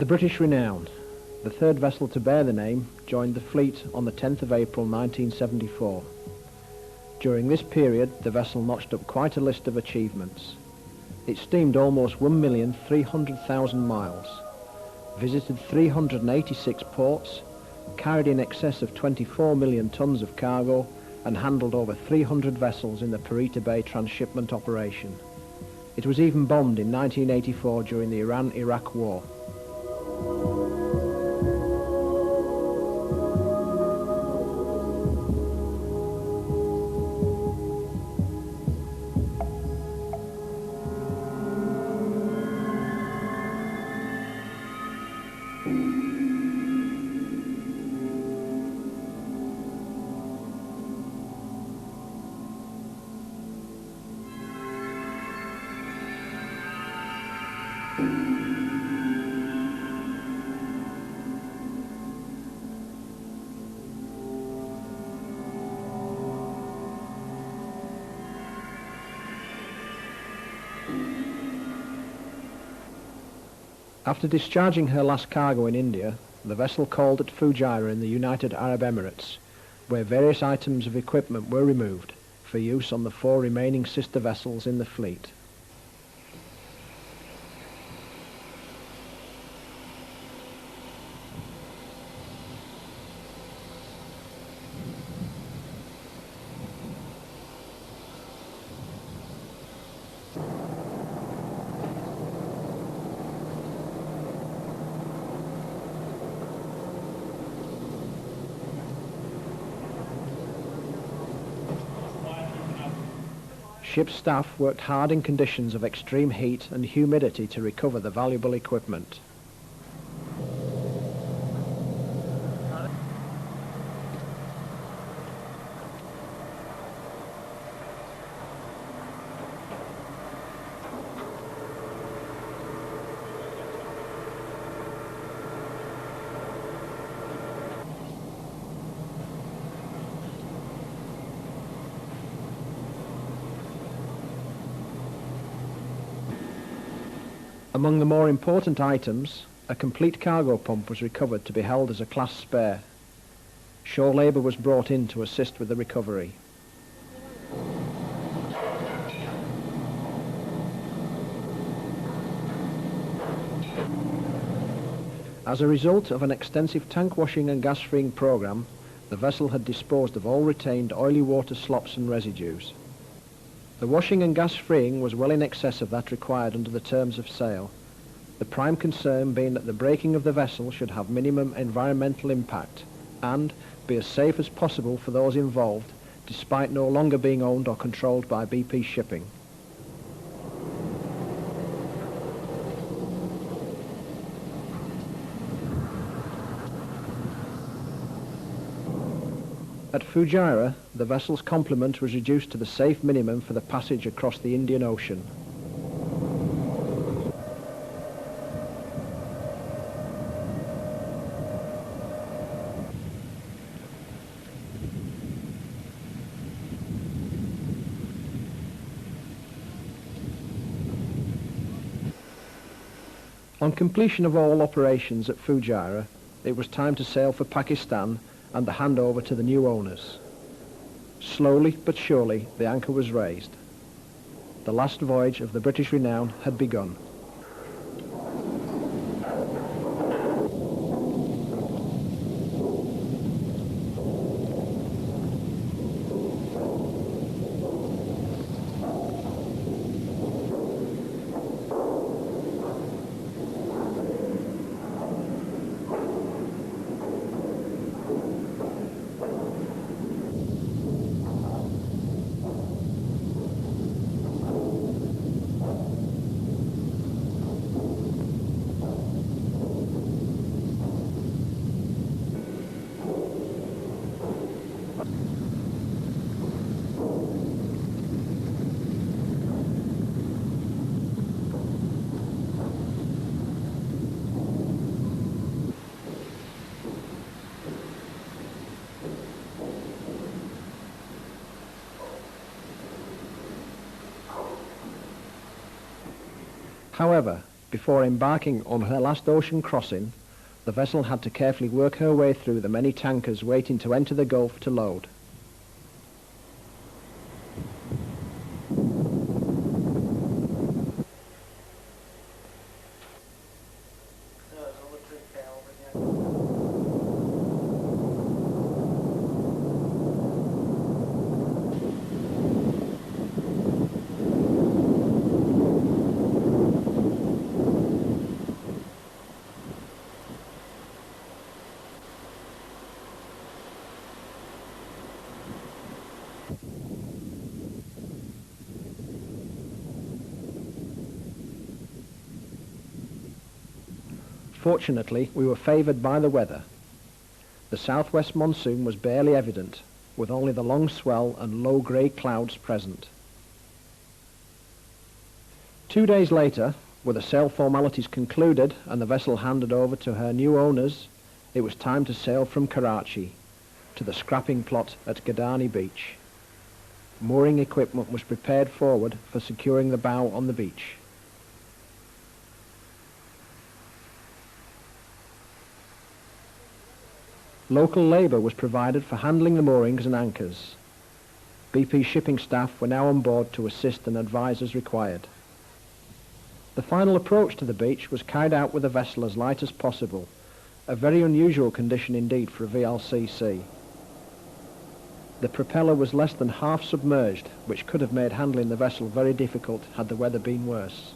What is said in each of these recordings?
The British Renown, the third vessel to bear the name, joined the fleet on the 10th of April 1974. During this period, the vessel notched up quite a list of achievements. It steamed almost 1,300,000 miles, visited 386 ports, carried in excess of 24 million tons of cargo, and handled over 300 vessels in the Parita Bay transshipment operation. It was even bombed in 1984 during the Iran-Iraq War. After discharging her last cargo in India, the vessel called at Fujairah in the United Arab Emirates, where various items of equipment were removed for use on the 4 remaining sister vessels in the fleet. Ship's staff worked hard in conditions of extreme heat and humidity to recover the valuable equipment. Among the more important items, a complete cargo pump was recovered to be held as a class spare. Shore labour was brought in to assist with the recovery. As a result of an extensive tank washing and gas freeing programme, the vessel had disposed of all retained oily water slops and residues. The washing and gas freeing was well in excess of that required under the terms of sale, the prime concern being that the breaking of the vessel should have minimum environmental impact and be as safe as possible for those involved, despite no longer being owned or controlled by BP Shipping. At Fujairah, the vessel's complement was reduced to the safe minimum for the passage across the Indian Ocean. On completion of all operations at Fujairah, it was time to sail for Pakistan and the handover to the new owners. Slowly but surely the anchor was raised. The last voyage of the British Renown had begun. However, Before embarking on her last ocean crossing, the vessel had to carefully work her way through the many tankers waiting to enter the Gulf to load. Fortunately, we were favoured by the weather. The southwest monsoon was barely evident, with only the long swell and low grey clouds present. 2 days later, with the sail formalities concluded and the vessel handed over to her new owners, it was time to sail from Karachi to the scrapping plot at Gadani beach. Mooring equipment was prepared forward for securing the bow on the beach. Local labour was provided for handling the moorings and anchors. BP shipping staff were now on board to assist and advise as required. The final approach to the beach was carried out with a vessel as light as possible, a very unusual condition indeed for a VLCC. The propeller was less than half submerged, which could have made handling the vessel very difficult had the weather been worse.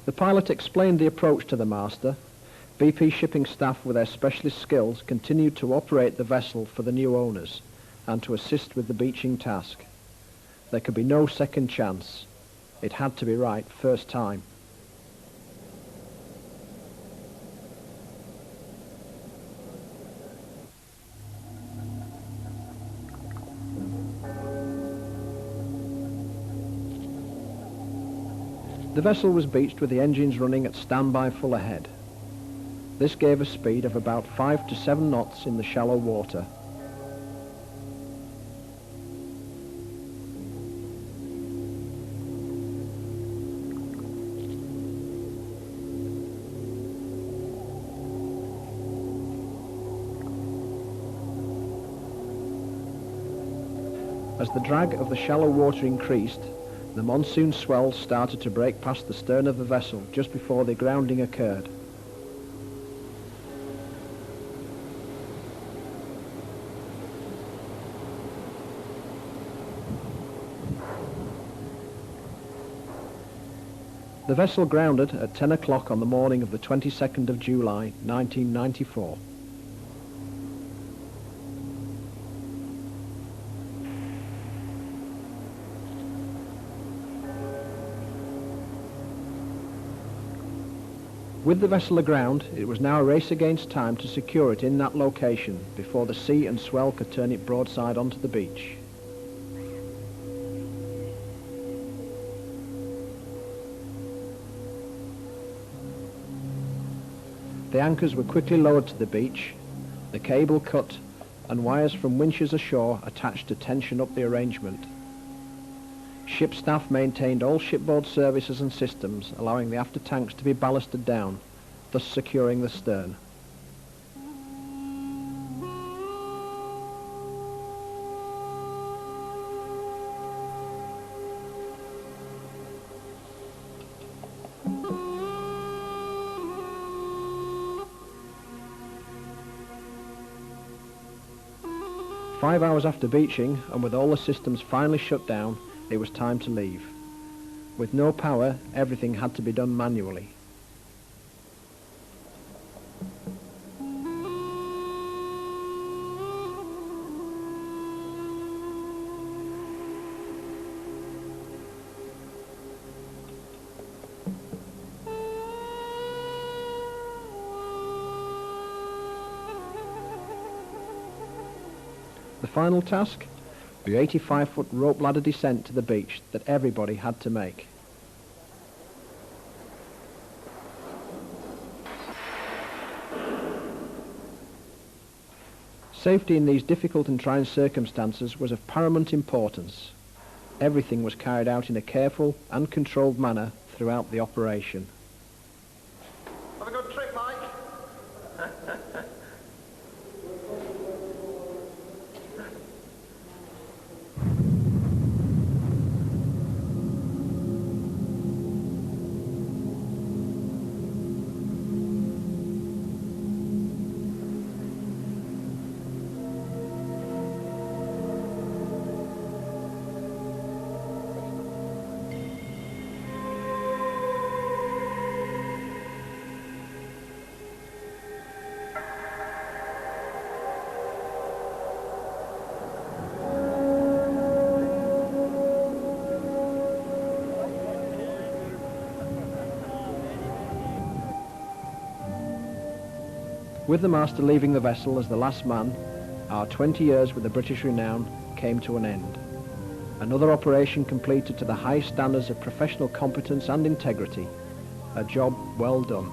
The pilot explained the approach to the master. BP shipping staff with their specialist skills continued to operate the vessel for the new owners and to assist with the beaching task. There could be no second chance. It had to be right first time. The vessel was beached with the engines running at standby full ahead. This gave a speed of about 5 to 7 knots in the shallow water. As the drag of the shallow water increased, the monsoon swells started to break past the stern of the vessel just before the grounding occurred. The vessel grounded at 10 o'clock on the morning of the 22nd of July, 1994. With the vessel aground, it was now a race against time to secure it in that location before the sea and swell could turn it broadside onto the beach. The anchors were quickly lowered to the beach, the cable cut, and wires from winches ashore attached to tension up the arrangement. Ship staff maintained all shipboard services and systems, allowing the after tanks to be ballasted down, thus securing the stern. Five hours after beaching, and with all the systems finally shut down, it was time to leave. With no power, everything had to be done manually. final task? The 85-foot rope ladder descent to the beach that everybody had to make. Safety in these difficult and trying circumstances was of paramount importance. Everything was carried out in a careful and controlled manner throughout the operation. Have a good trip, Mike. With the master leaving the vessel as the last man, our 20 years with the British Renown came to an end. Another operation completed to the highest standards of professional competence and integrity. A job well done.